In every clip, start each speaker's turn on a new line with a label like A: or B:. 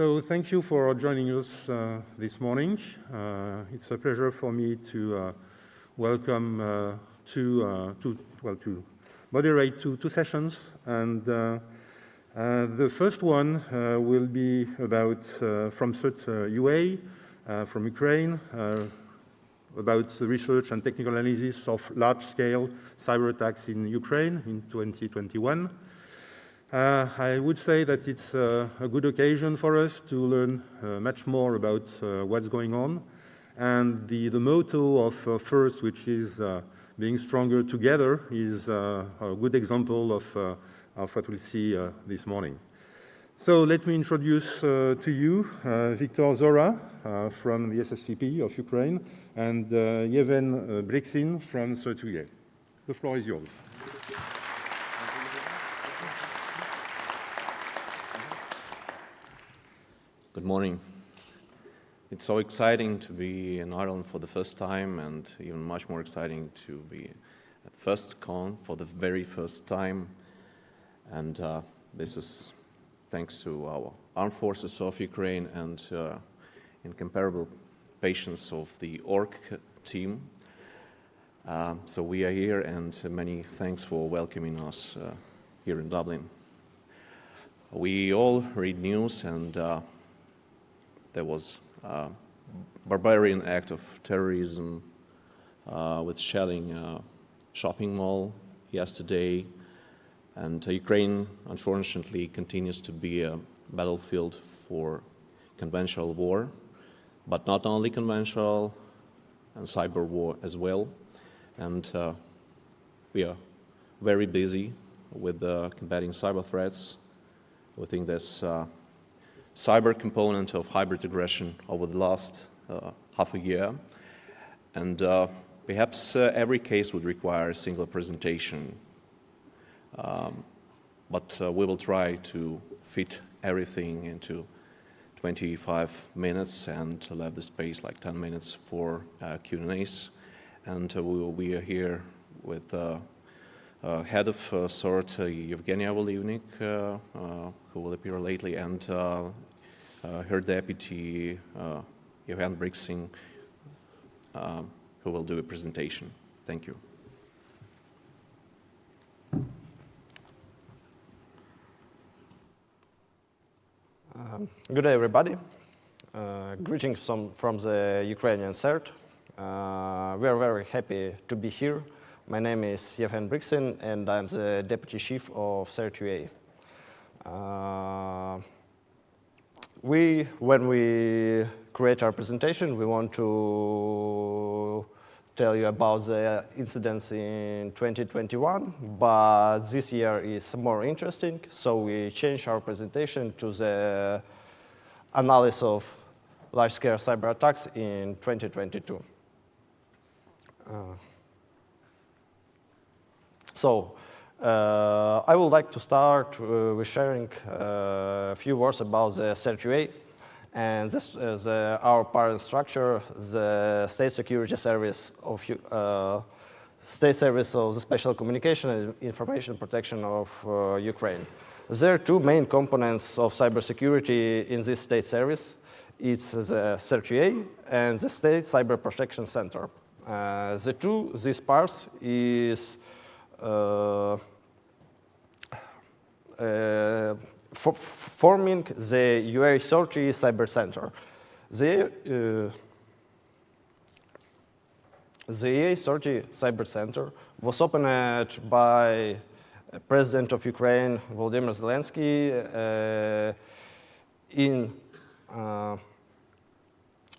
A: So thank you for joining us this morning. It's a pleasure for me to welcome to moderate two sessions, and the first one will be about from CERT-UA from Ukraine, about the research and technical analysis of large-scale cyber attacks in Ukraine in 2021. I would say that it's a good occasion for us to learn much more about what's going on, and the motto of FIRST, which is being stronger together, is a good example of what we'll see this morning. So let me introduce to you Viktor Zhora from the SSCP of Ukraine and Yevhen Bryksin from CERT-UA. The floor is yours.
B: Good morning. It's so exciting to be in Ireland for the first time, and even much more exciting to be at FirstCon for the very first time. And this is thanks to our armed forces of Ukraine and incomparable patience of the org team. So we are here, and many thanks for welcoming us here in Dublin. We all read news, and there was a barbarian act of terrorism with shelling a shopping mall yesterday. And Ukraine, unfortunately, continues to be a battlefield for conventional war, but not only conventional, and cyber war as well. And we are very busy with combating cyber threats. We think this cyber component of hybrid aggression over the last half a year. And perhaps every case would require a single presentation. But we will try to fit everything into 25 minutes and leave the space like 10 minutes for Q&As. And we will be here with head of CERT, Yevheniia Volivnyk, who will appear lately, and her deputy, Yevhen Bryksin, who will do a presentation. Thank you.
C: Good day, everybody. Greetings from the Ukrainian CERT. We are very happy to be here. My name is Yevhen Bryksin, and I'm the Deputy Chief of CERT-UA. When we create our presentation, we want to tell you about the incidents in 2021, but this year is more interesting, so we changed our presentation to the analysis of large-scale cyber attacks in 2022. I would like to start with sharing a few words about the CERT-UA, and this is our parent structure, the State Security Service of State Service of the Special Communication and Information Protection of Ukraine. There are two main components of cybersecurity in this state service. It's the CERT-UA and the State Cyber Protection Center. These parts is forming the UI30 Cyber Center. The UI30 Cyber Center was opened by President of Ukraine, Volodymyr Zelensky,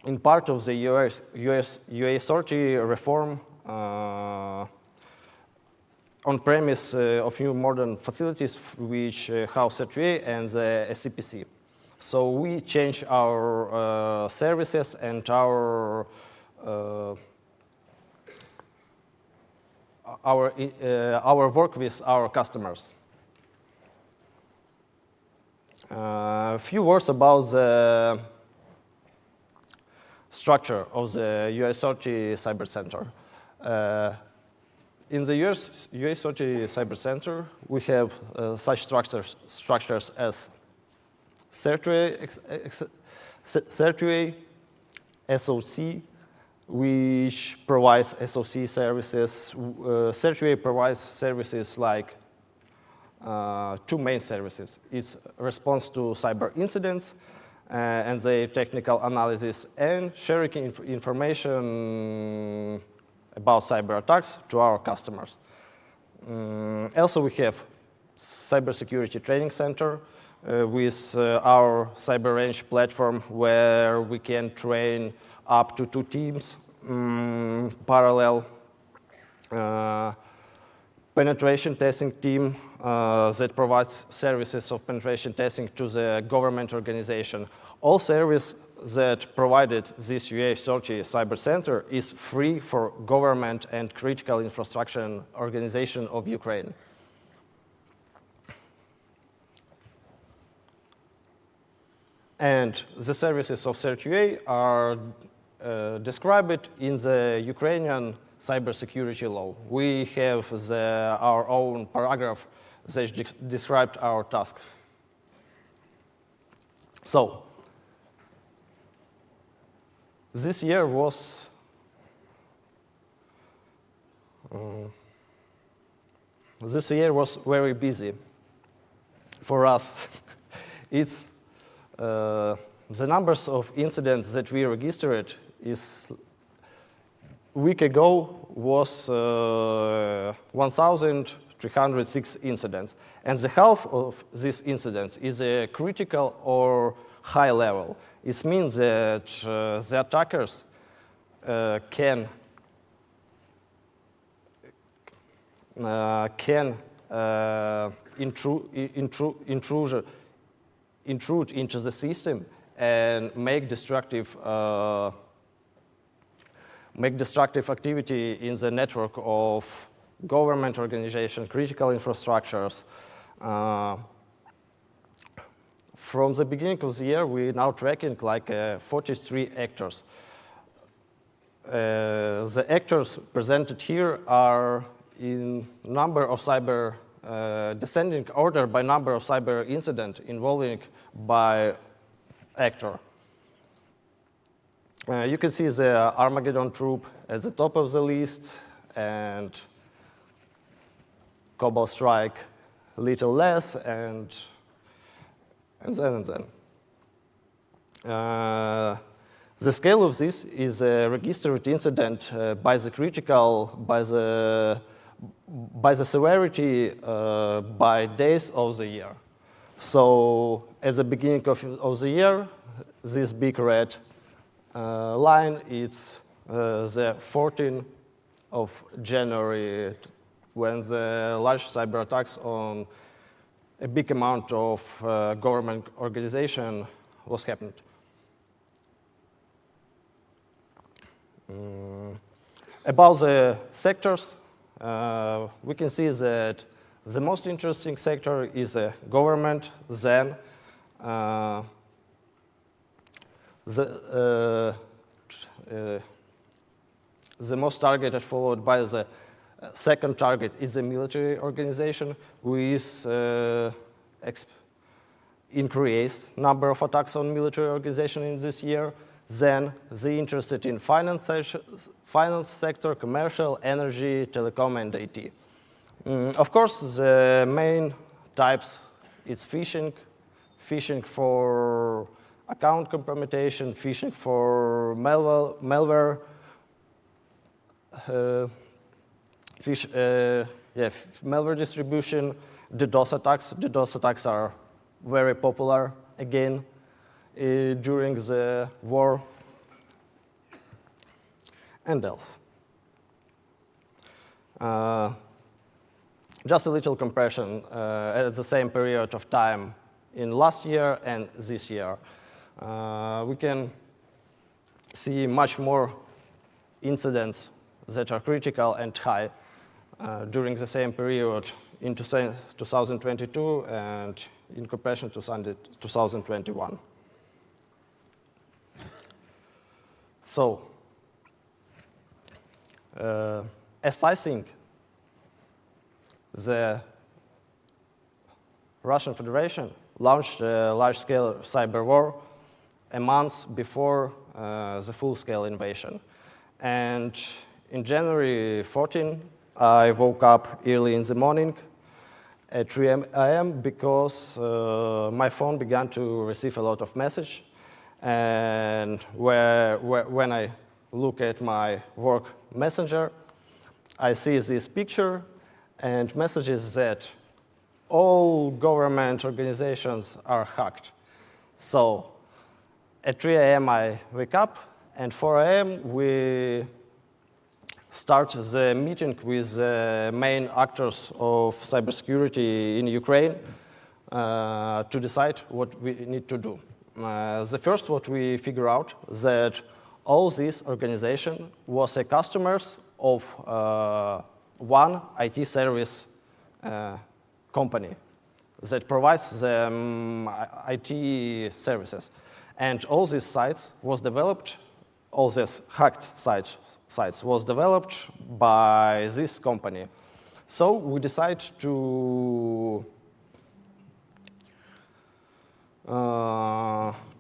C: in part of the UI30 reform on premise of new modern facilities which house CERT-UA and the SCPC. So we change our services and our work with our customers. A few words about the structure of the UI30 Cyber Center. In the UI30 Cyber Center, we have such structures as CERT-UA SOC, which provides SOC services. CERT-UA provides services like two main services. It's response to cyber incidents and the technical analysis and sharing information about cyber attacks to our customers. Also, we have cybersecurity training center with our CyberRange platform, where we can train up to 2 teams parallel. Penetration testing team that provides services of penetration testing to the government organization. All service that provided this UA30 Cyber Center is free for government and critical infrastructure organization of Ukraine. And the services of CERT-UA are described in the Ukrainian cybersecurity law. We have our own paragraph that described our tasks. So, this year was very busy for us. It's the numbers of incidents that we registered is week ago was 1,306 incidents, and the half of these incidents is a critical or high level. It means that the attackers can intrude into the system and make destructive activity in the network of government organizations, critical infrastructures. From the beginning of the year, we're now tracking like 43 actors. The actors presented here are in number of cyber, descending order by number of cyber incidents involving by actor. You can see the Armageddon troop at the top of the list, and Cobalt Strike a little less, and then. The scale of this is a registered incident by the severity by days of the year. So at the beginning of the year, this big red line, it's the 14th of January, when the large cyber attacks on a big amount of government organization was happened. About the sectors, we can see that the most interesting sector is government, then the most targeted, followed by the second target is the military organization, with increased number of attacks on military organization in this year. Then the interested in finance sector, commercial, energy, telecom, and IT. Of course, the main types is phishing for account compromission, phishing for malware, malware distribution, DDoS attacks. DDoS attacks are very popular again during the war, and else. Just a little comparison at the same period of time in last year and this year. We can see much more incidents that are critical and high during the same period in 2022 and in comparison to 2021. So, as I think, the Russian Federation launched a large-scale cyber war a month before the full-scale invasion. And in January 14, I woke up early in the morning at 3 a.m. because my phone began to receive a lot of messages. And when I look at my work messenger, I see this picture and messages that all government organizations are hacked. So at 3 a.m. I wake up, and 4 a.m. we start the meeting with the main actors of cybersecurity in Ukraine to decide what we need to do. The first what we figure out that all these organization was a customers of one IT service company that provides them IT services. And all these sites was developed, all these hacked sites was developed by this company. So we decide to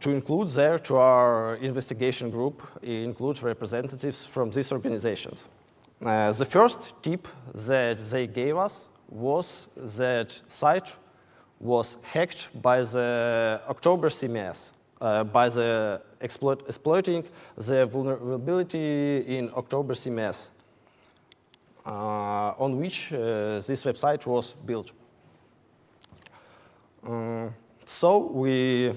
C: include there to our investigation group, include representatives from these organizations. The first tip that they gave us was that site was hacked by the October CMS, by the exploiting the vulnerability in October CMS, on which this website was built. So we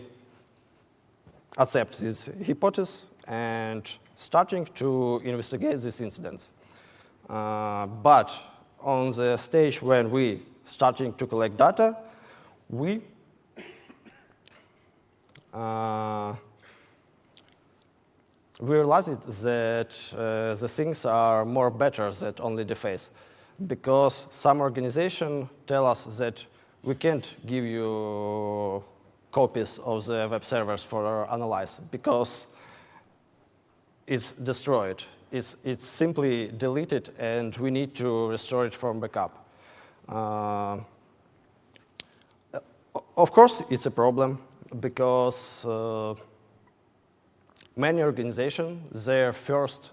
C: accept this hypothesis and starting to investigate these incidents. But on the stage when we starting to collect data, we realized that the things are more better than only the face, because some organizations tell us that we can't give you copies of the web servers for analyze because it's destroyed. It's simply deleted, and we need to restore it from backup. Of course, it's a problem because many organizations, their first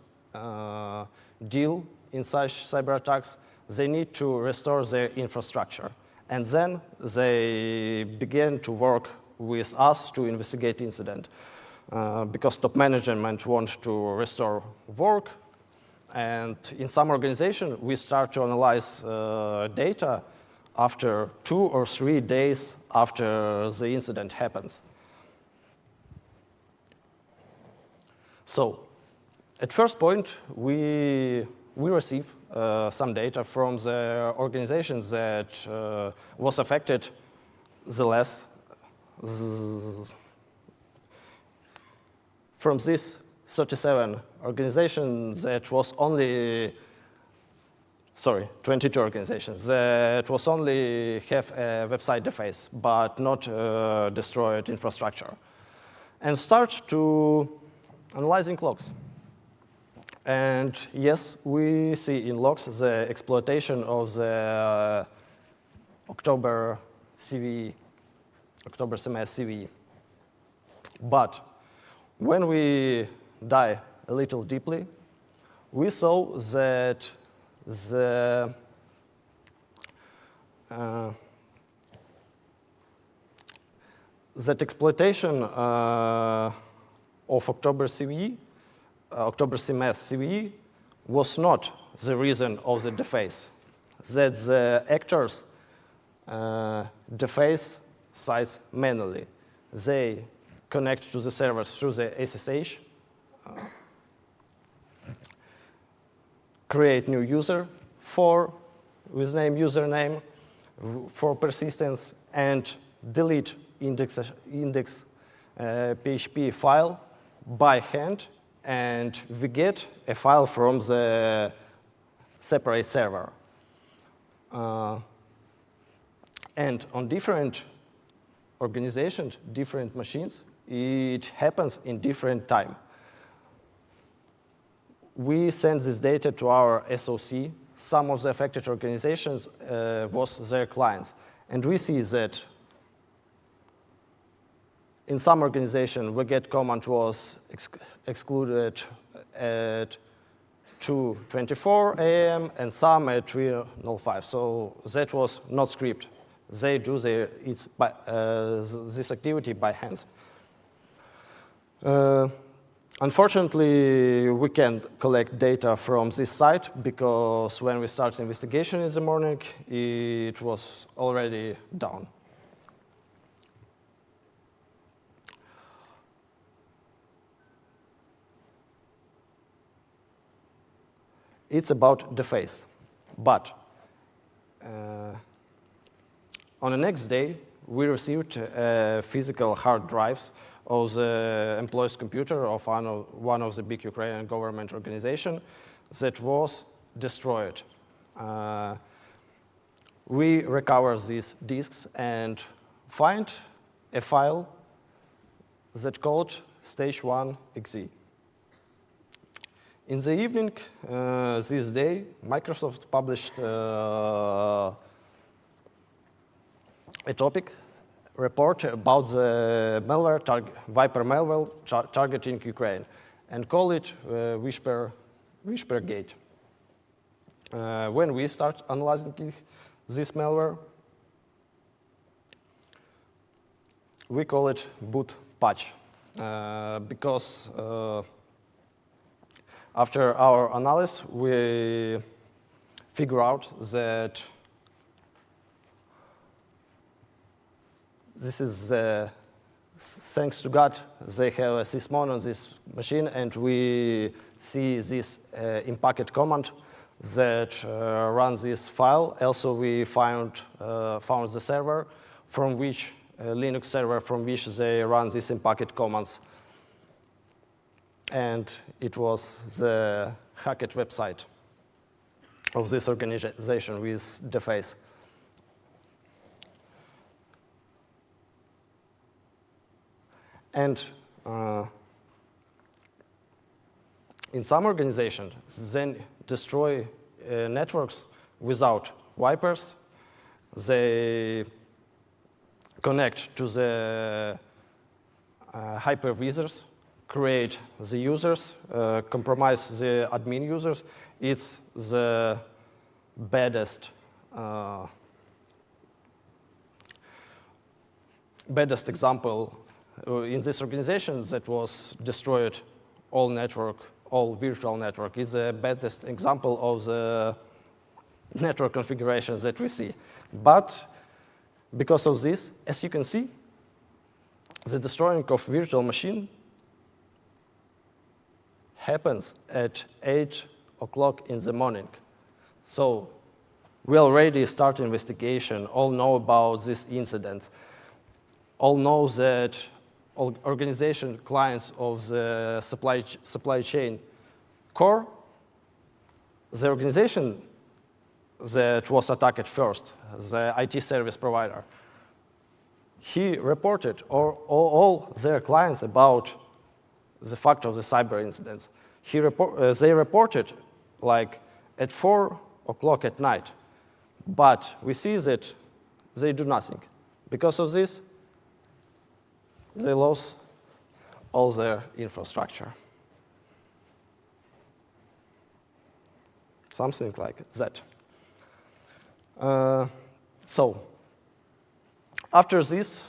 C: deal in such cyber attacks, they need to restore their infrastructure. And then they begin to work with us to investigate incident. Because top management wants to restore work. And in some organizations, we start to analyze data after 2 or 3 days after the incident happens. So at first point, we receive some data from the organizations that was affected the less. From this 37 organizations that was only, 22 organizations that was only have a website deface, but not destroyed infrastructure. And start to analyzing logs. And yes, we see in logs the exploitation of the October CVE, October CMS CVE. But when we dive a little deeply, we saw that that exploitation of October CVE, October CMS CVE, was not the reason of the deface. That the actors deface sites manually. They connect to the servers through the SSH, create new user with name username for persistence, and delete index PHP file by hand, and we get a file from the separate server. And on different organizations, different machines, it happens in different time. We send this data to our SOC. Some of the affected organizations was their clients. And we see that in some organization, the get command was excluded at 2:24 a.m. and some at 3:05. So that was not script. They do this activity by hand. Unfortunately, we can't collect data from this site because when we started investigation in the morning, it was already down. It's about the face, but on the next day, we received physical hard drives of the employee's computer of one of the big Ukrainian government organization that was destroyed. We recover these disks and find a file that called stage1.exe. In the evening this day, Microsoft published a topic report about the malware Viper malware targeting Ukraine and call it Whispergate. When we start analyzing this malware, we call it boot patch because after our analysis, we figure out that this is, thanks to God, they have a sysmon on this machine, and we see this in-packet command that runs this file. Also, we found the server from which, Linux server from which they run these in-packet commands. And it was the hacked website of this organization with the face. And in some organizations, then destroy networks without wipers. They connect to the hypervisors, create the users, compromise the admin users. It's the baddest example in this organization that was destroyed all virtual network. Is the baddest example of the network configuration that we see. But because of this, as you can see, the destroying of virtual machine happens at 8 o'clock in the morning. So we already start investigation, all know about this incident, all know that organization clients of the supply chain core, the organization that was attacked first, the IT service provider, he reported all their clients about the fact of the cyber incidents. They reported like at 4 o'clock at night, but we see that they do nothing. Because of this, they lost all their infrastructure. Something like that. So after this,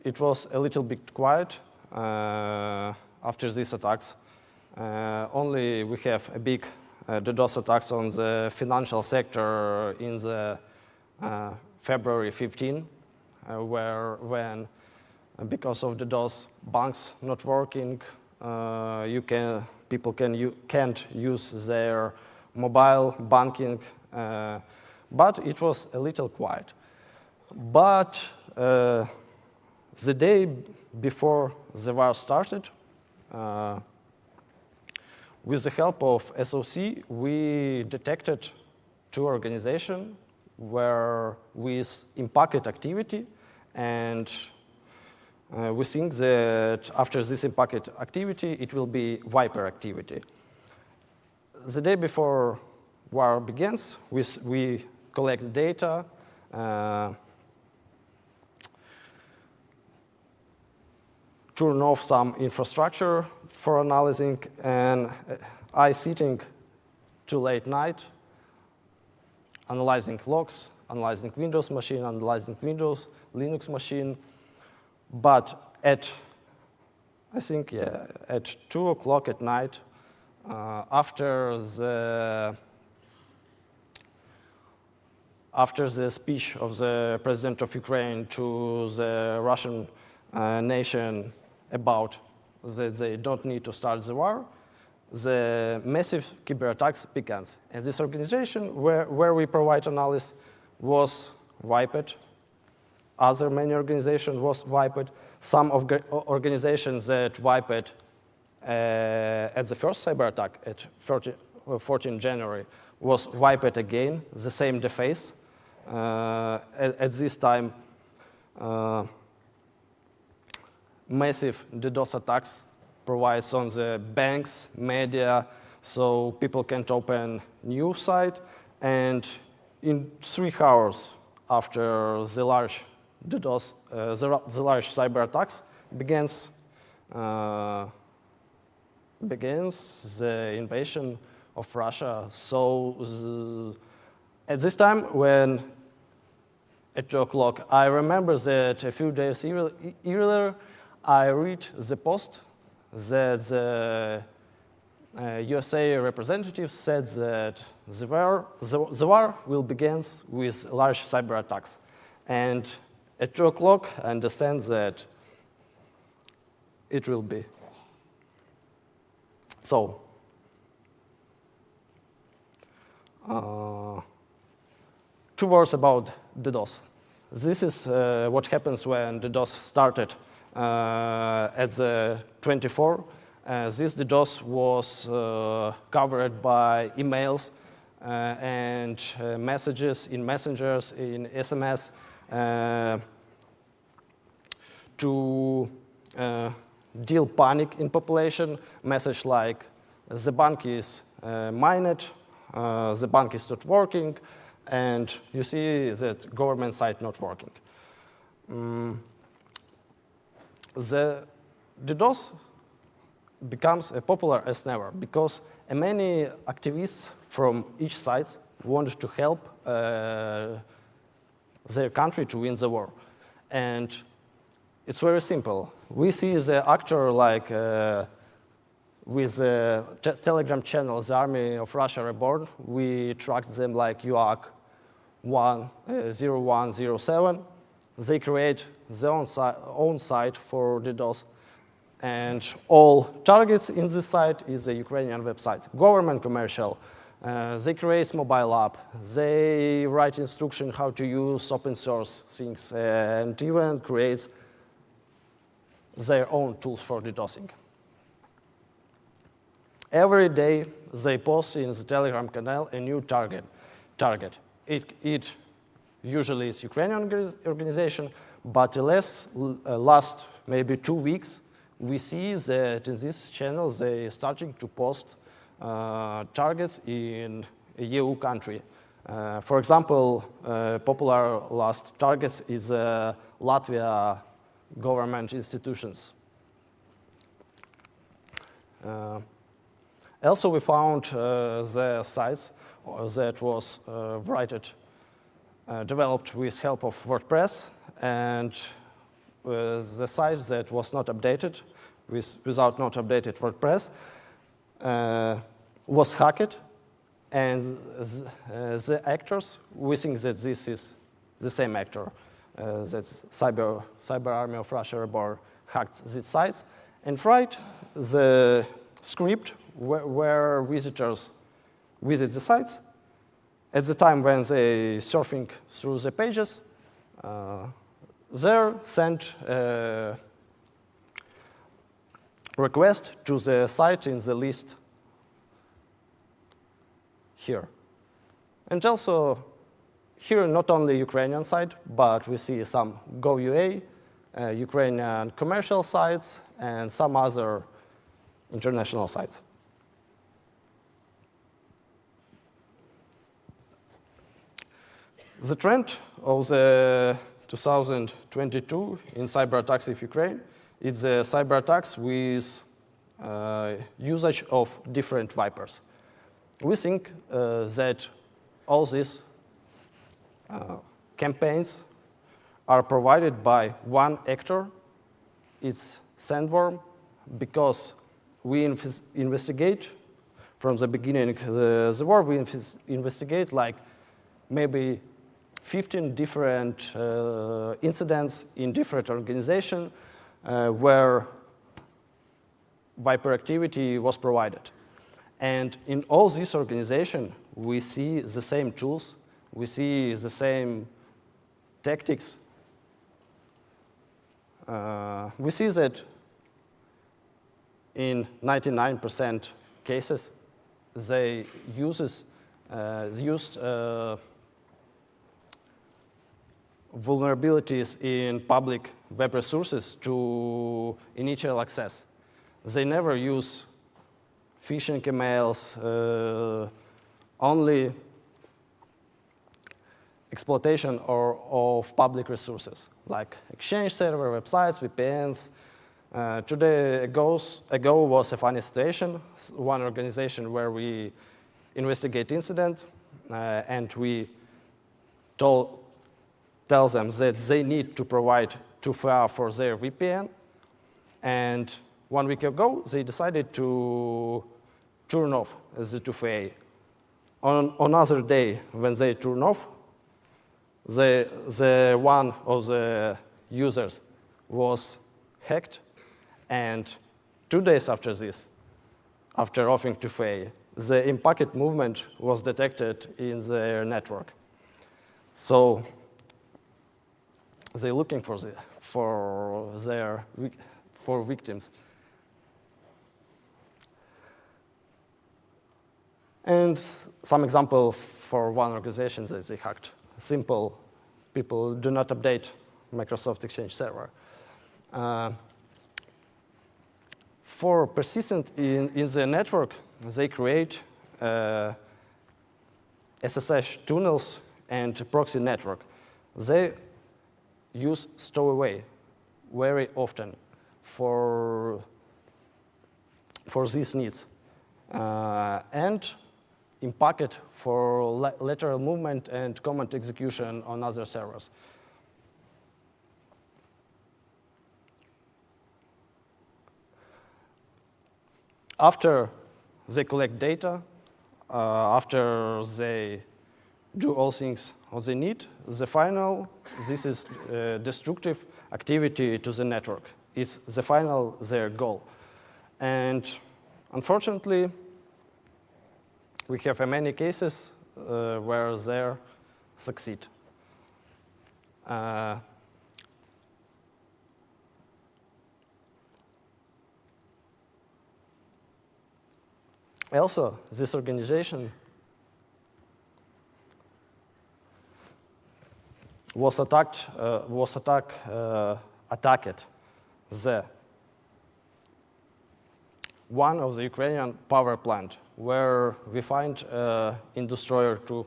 C: it was a little bit quiet. After these attacks, only we have a big DDoS attacks on the financial sector in the February 15, when because of DDoS, banks not working, people can't use their mobile banking, but it was a little quiet. But the day before the war started, with the help of SOC, we detected 2 organizations where with in-packet activity, and we think that after this in-packet activity, it will be Viper activity. The day before war begins, we collect data, turn off some infrastructure for analyzing, and I sitting too late night, analyzing logs, analyzing Windows machine, analyzing Windows, Linux machine. But at 2 o'clock at night, after the speech of the president of Ukraine to the Russian nation about that they don't need to start the war, the massive cyberattacks began. And this organization where we provide analysis was wiped. Other many organizations was wiped. Some of organizations that wiped at the first cyber attack at 14 January was wiped again, the same deface. At this time, massive DDoS attacks provides on the banks, media, so people can't open new site. And in 3 hours after the large DDoS, the large cyber attacks begins the invasion of Russia. So at this time, when at 2 o'clock, I remember that a few days earlier, I read the post that the USA representative said that the war will begin with large cyber attacks. And at 2 o'clock, I understand that it will be. So, 2 words about DDoS. This is what happens when DDoS started at the 24. This DDoS was covered by emails and messages in messengers, in SMS, to deal panic in population. Message like, the bank is mined, the bank is not working, and you see that government site not working. The DDoS becomes popular as never because many activists from each side wanted to help their country to win the war. And it's very simple. We see the actor like with the Telegram channel, the Army of Russia Reborn. We track them like UAC 0107. They create their own site for DDoS. And all targets in this site is a Ukrainian website, government commercial. They create mobile app. They write instruction how to use open source things and even create their own tools for DDoSing. Every day they post in the Telegram channel a new target. It usually is Ukrainian organization, but the last maybe 2 weeks, we see that in this channel they starting to post targets in a EU country. For example, popular last targets is Latvia government institutions. Also, we found the sites that was developed with help of WordPress, and the site that was not updated, without not updated WordPress, was hacked, and the actors, we think that this is the same actor, that cyber army of Russia Reborn hacked these sites, and write the script where visitors visit the sites. At the time when they surfing through the pages, they send a request to the site in the list here. And also here, not only Ukrainian site, but we see some Go.ua, Ukrainian commercial sites, and some other international sites. The trend of the 2022 in cyber attacks of Ukraine It's cyber attacks with usage of different vipers. We think that all these campaigns are provided by one actor. It's Sandworm, because we investigate from the beginning the war. We investigate like maybe 15 different incidents in different organizations where Viper activity was provided. And in all these organizations, we see the same tools, we see the same tactics. We see that in 99% cases, they used vulnerabilities in public web resources to initial access. They never use phishing emails, only exploitation of public resources, like Exchange server, websites, VPNs. 2 days ago was a funny situation. One organization where we investigate incident, and we tell them that they need to provide 2FA for their VPN. And 1 week ago, they decided to turn off the 2FA. On another day, when they turn off, the one of the users was hacked. And 2 days after this, after offing 2FA, the in-packet movement was detected in their network. So they're looking for victims. And some example for one organization that they hacked. Simple, people do not update Microsoft Exchange server. For persistent in the network, they create SSH tunnels and proxy network. They use stowaway very often for these needs. And in packet for lateral movement and command execution on other servers. After they collect data, after they do all things what they need, the final, this is destructive activity to the network. It's the final, their goal. And unfortunately, we have many cases where they succeed. Also, this organization was attacked one of the Ukrainian power plant, where we find in Destroyer 2.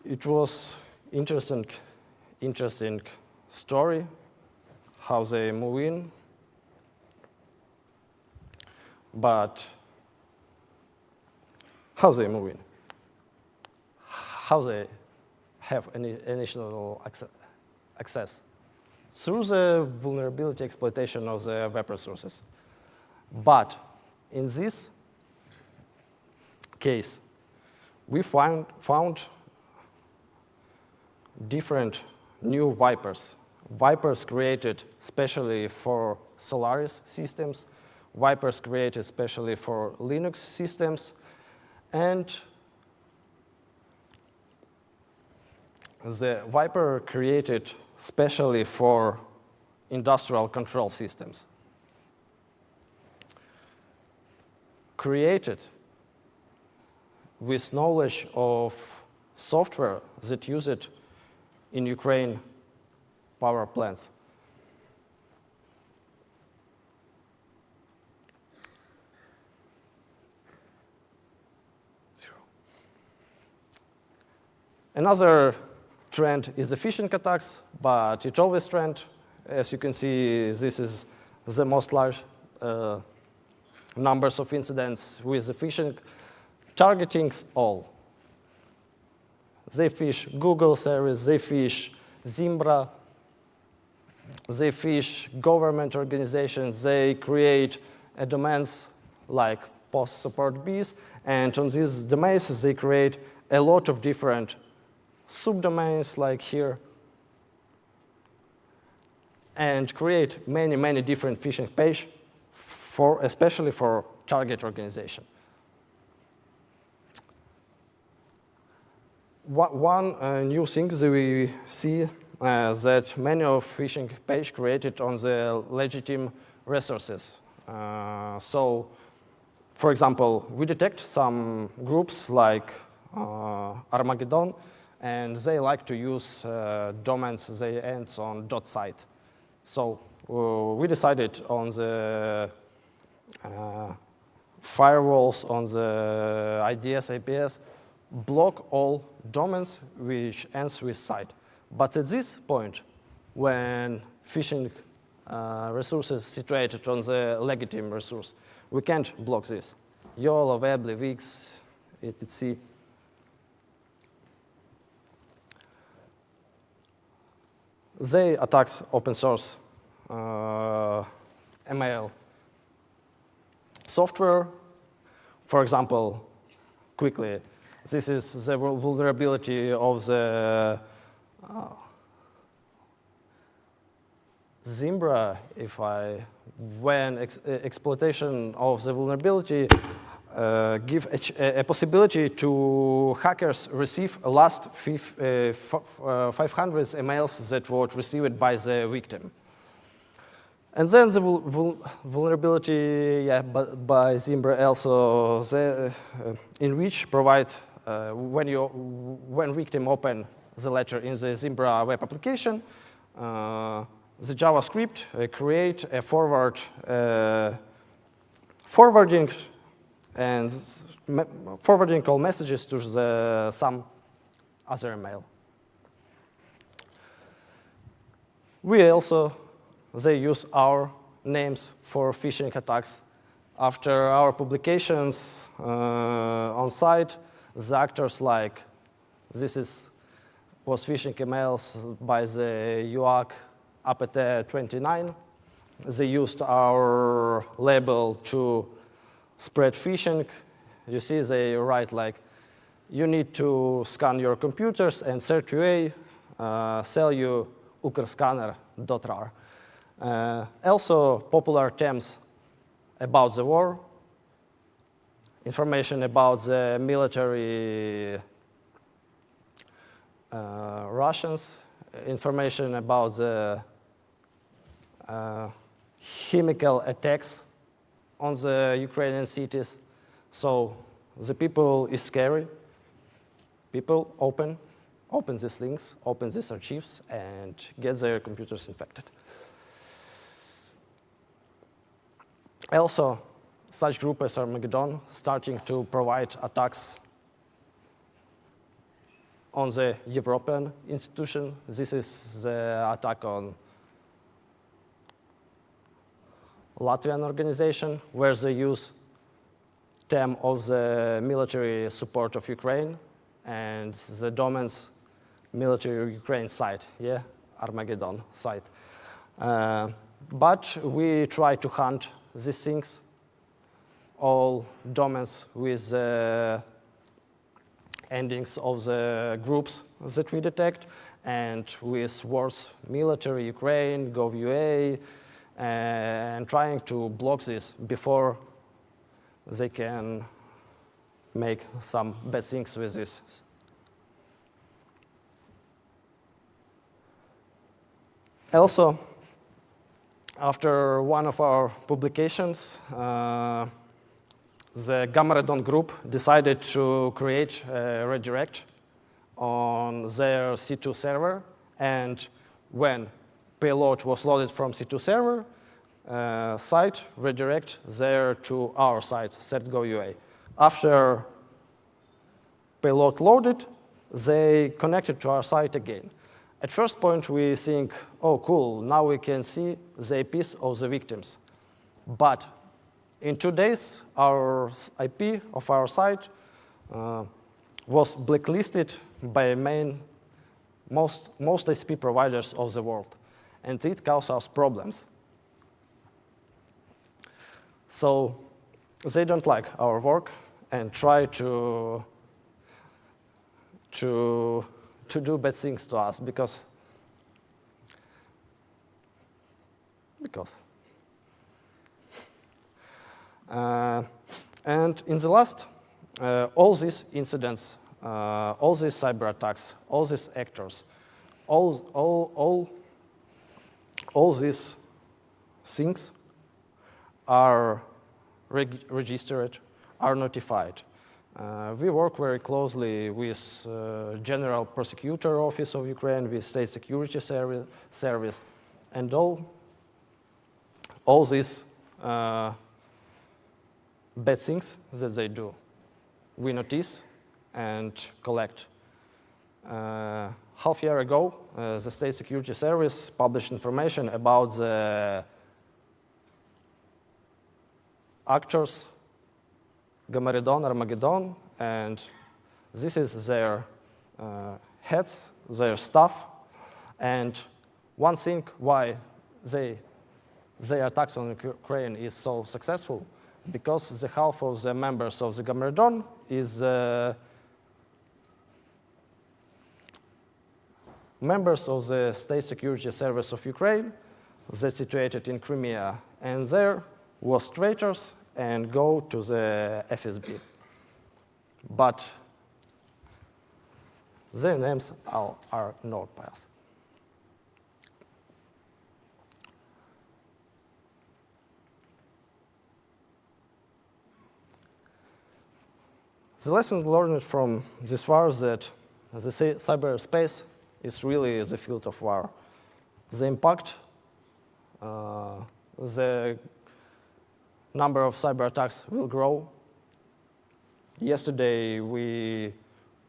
C: It was interesting story, how they move in, but how they move in, how they have any initial access through the vulnerability exploitation of the web resources. But in this case, we found different new Vipers. Vipers created specially for Solaris systems, Vipers created especially for Linux systems, and the Viper created specially for industrial control systems. Created with knowledge of software that use it in Ukraine power plants. Another trend is the phishing attacks, but it's always trend. As you can see, this is the most large numbers of incidents with the phishing, targeting all. They phish Google service, they phish Zimbra, they phish government organizations, they create domains like post-support bees, and on these domains they create a lot of different subdomains like here, and create many, many different phishing pages, especially for target organization. One new thing that we see that many of phishing pages created on the legitimate resources. So, for example, we detect some groups like Armageddon, and they like to use domains that ends on .site. So we decided on the firewalls, on the IDS, APS, block all domains which ends with site. But at this point, when phishing resources situated on the legitimate resource, we can't block this. YOLO, Web, Wix, etc. They attack open source ML software. For example, quickly, this is the vulnerability of the Zimbra. When exploitation of the vulnerability give a possibility to hackers receive last 500 emails that were received by the victim. And then the vulnerability by Zimbra also, in which provide, when victim open the letter in the Zimbra web application, the JavaScript create a forwarding and forwarding all messages to some other email. They use our names for phishing attacks. After our publications on site, the actors like was phishing emails by the UAC APT29. They used our label to spread phishing. You see they write like, you need to scan your computers and CERT-UA sell you ukrscanner.rar. Also popular terms about the war, information about the military Russians, information about the chemical attacks on the Ukrainian cities. So the people is scary. People open these links, open these archives, and get their computers infected. Also, such group as Armageddon starting to provide attacks on the European institution. This is the attack on Latvian organization, where they use term of the military support of Ukraine and the domains military Ukraine site, yeah, Armageddon site. But we try to hunt these things, all domains with endings of the groups that we detect, and with words military Ukraine, gov.ua, and trying to block this before they can make some bad things with this. Also, after one of our publications, the Gamaredon group decided to create a redirect on their C2 server, and when payload was loaded from C2 server site, redirect there to our site, CERT-UA. After payload loaded, they connected to our site again. At first point, we think, oh, cool, now we can see the IPs of the victims. But in 2 days, our IP of our site was blacklisted by most ISP providers of the world, and it caused us problems. So they don't like our work and try to do bad things to us because and in the last, all these incidents, all these cyber attacks, all these actors, all these things are registered, are notified. We work very closely with General Prosecutor Office of Ukraine, with State Security Service, and all these bad things that they do, we notice and collect. Half a year ago, the State Security Service published information about the actors Gamaredon, Armageddon, and this is their heads, their staff. And one thing why their attacks on Ukraine is so successful, because the half of the members of the Gamaredon is members of the State Security Service of Ukraine. They're situated in Crimea, and there was traitors and go to the FSB. But their names are known by us. The lesson learned from this war is that the cyberspace is really the field of war. The impact, the number of cyber attacks will grow. Yesterday, we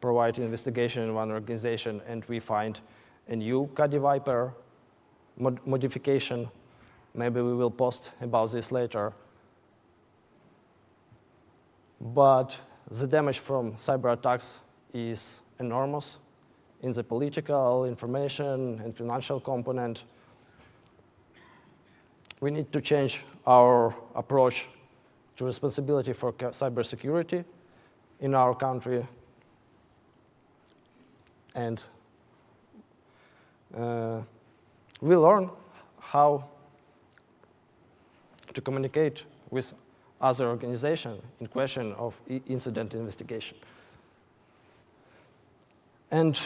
C: provided investigation in one organization, and we find a new Caddy Viper modification. Maybe we will post about this later. But the damage from cyber attacks is enormous in the political, information, and financial component. We need to change our approach to responsibility for cybersecurity in our country. And we learn how to communicate with other organizations in question of incident investigation. And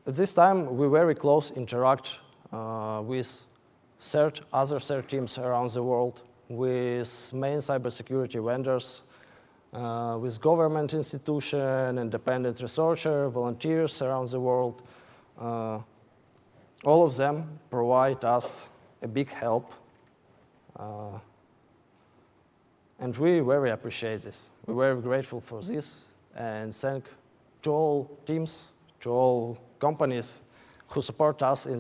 C: at this time, we very close interact with other CERT teams around the world, with main cybersecurity vendors, with government institutions, independent researchers, volunteers around the world. All of them provide us a big help. And we very appreciate this. We're very grateful for this, and thank to all teams, to all companies who support us in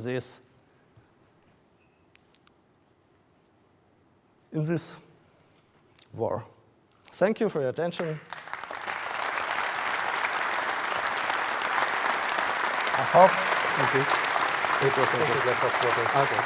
C: this war. Thank you for your attention. I hope it was a good okay.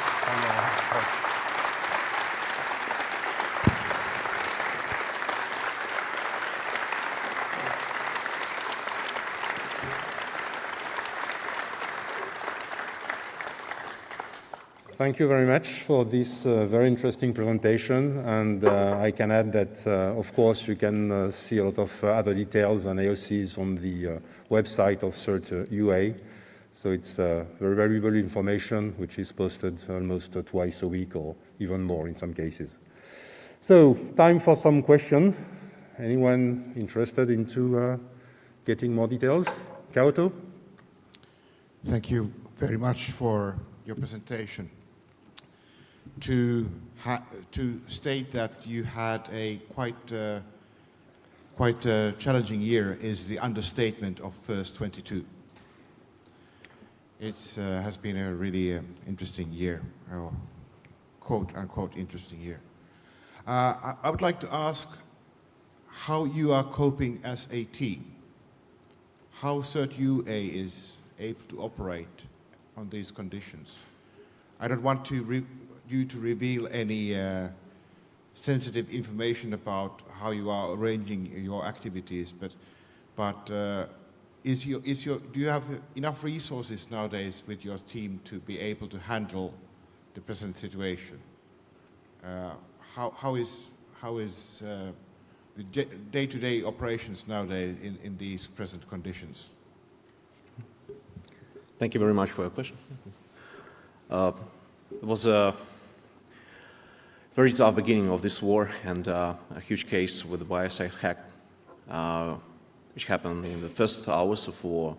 A: Thank you very much for this very interesting presentation, and I can add that, of course, you can see a lot of other details and AOCs on the website of CERT-UA. So it's very valuable information, which is posted almost twice a week or even more in some cases. So time for some question. Anyone interested into getting more details? Kaoto?
D: Thank you very much for your presentation. To state that you had a quite challenging year is the understatement of first 22. It has been a really interesting year, or quote-unquote interesting year. I would like to ask how you are coping as a team. How CERT-UA is able to operate on these conditions. I don't want you to reveal any sensitive information about how you are arranging your activities, but do you have enough resources nowadays with your team to be able to handle the present situation? How is the day-to-day operations nowadays in these present conditions?
B: Thank you very much for your question. It was a very tough beginning of this war, and a huge case with the BioSafe hack, which happened in the first hours of war,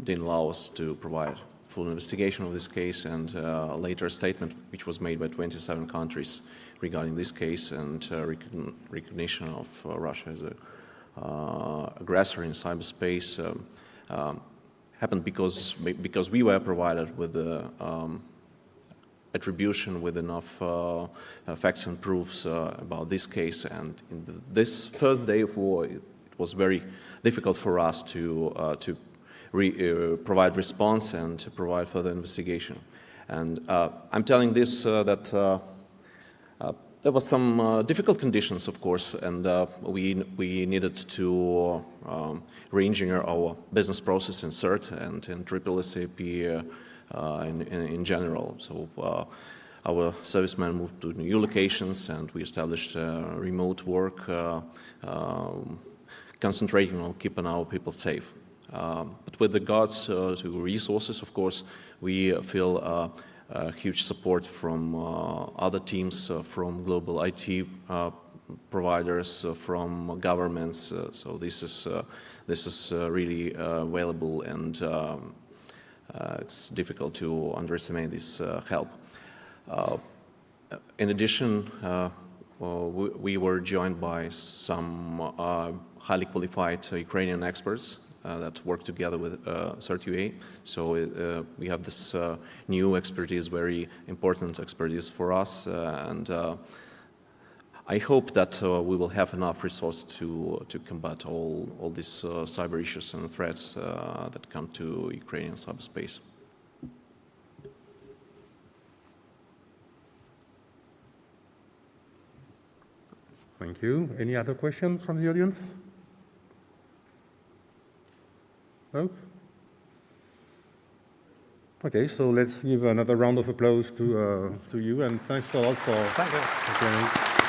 B: didn't allow us to provide full investigation of this case, and a later statement which was made by 27 countries regarding this case and recognition of Russia as an aggressor in cyberspace happened because we were provided with the attribution with enough facts and proofs about this case, and in this first day of war it was very difficult for us to provide response and to provide further investigation. And I'm telling this that there was some difficult conditions, of course, and we needed to re-engineer our business process in CERT and in SSSCIP in general. So our servicemen moved to new locations, and we established remote work, concentrating on keeping our people safe. But with regards to resources, of course, we feel huge support from other teams, from global IT providers, from governments. So this is really valuable, and it's difficult to underestimate this help. In addition, we were joined by some highly qualified Ukrainian experts that work together with CERT-UA. So we have this new expertise, very important expertise for us, and I hope that we will have enough resource to combat all these cyber issues and threats that come to Ukrainian cyberspace.
A: Thank you. Any other questions from the audience? No? Okay, so let's give another round of applause to you, and thanks a lot for
C: Thank you.
A: joining.